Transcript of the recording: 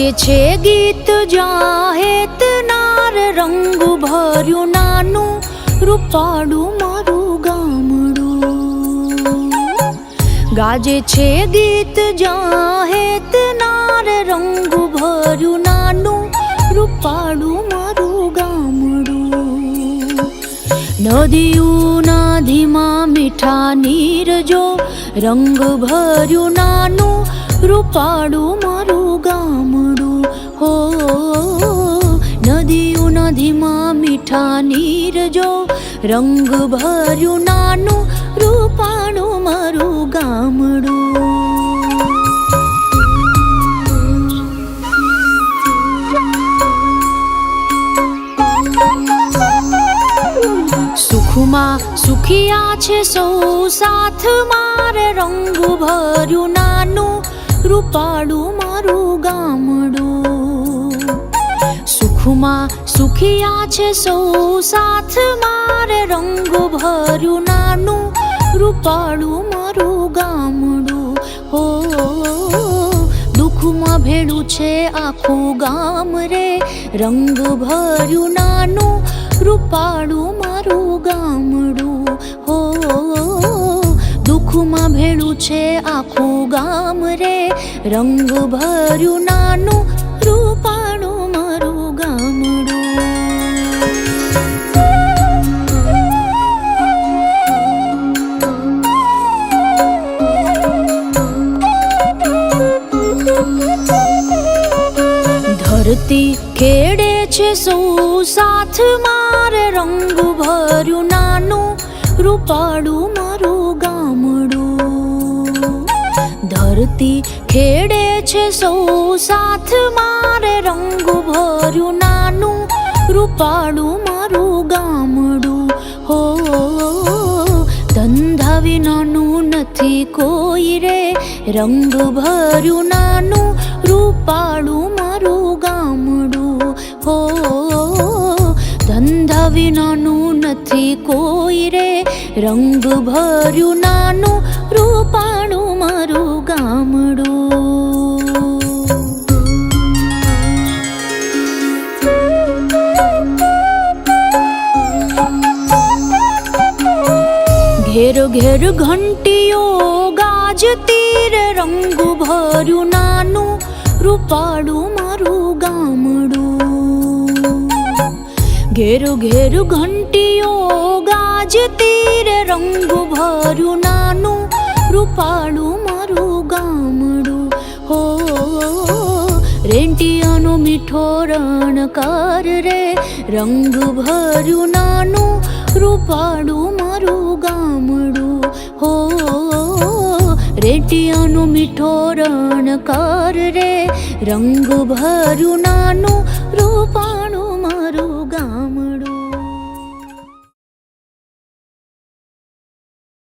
ગાજે છે ગીત જાહેત નાર રંગ ભર્યું નાનું રૂપાળું મારું ગામડું. ગાજે છે ગીત જાહેત નાર રંગ ભર્યું નાનું રૂપાળું મારું ગામડું. નદીઓના ધીમા મીઠા નીર જો રંગ ભર્યું નાનું રૂપાળું મારું ગામડું. હો નદીઓના ધીમા મીઠા નીર જો રંગ ભર્યું નાનું રૂપાળું મારું ગામડું. સુખમાં સુખિયા છે સૌ સાથ મારે રંગ ભર્યું નાનું રૂપાળું મારું ગામડું. સુખમાં સુખિયા છે સૌ સાથ મારે રંગ ભર્યું નાનું રૂપાળું મારું ગામડું. હો દુઃખમાં ભેળું છે આખું ગામ રે રંગ ભર્યું નાનું રૂપાળું મારું ગામડું. હો દુઃખમાં ભેળું છે આખું ગામ રે રંગ ભર્યું નાનું રૂપાળું મારું ગામડું. ધરતી ખેડે છે સૌ સાથ મારે રંગ ભર્યું નાનું રૂપાળું મારું ગામડું. ધરતી ખેડે છે સૌ સાથ મારે રંગ ભર્યું નાનું રૂપાળું મારું ગામડું. હો ધંધા વિનાનું નથી કોઈ રે રંગ ભર્યું નાનું રૂપાળું મારું ગામડું. હો ધંધા વિનાનું નથી કોઈ રે રંગ ભર્યું નાનું રૂપાળું મારું ગામડું. ઘેર ઘેર ઘંટીઓ ગાજતી રે રંગ ભર્યું નાનું રૂપાળું મારું ગામડું. ઘેર ઘેર ઘંટીઓ ગાજતી રે રંગ ભર્યું નાનું રૂપાળું મારું ગામડું. હો રેંટિયાનો મીઠો રણકાર રે રંગ ભર્યું નાનું રૂપાળું મારું ગામડું. હો રેંટિયાનો મીઠો રણકાર રે રંગ ભર્યું નાનું રૂપાળું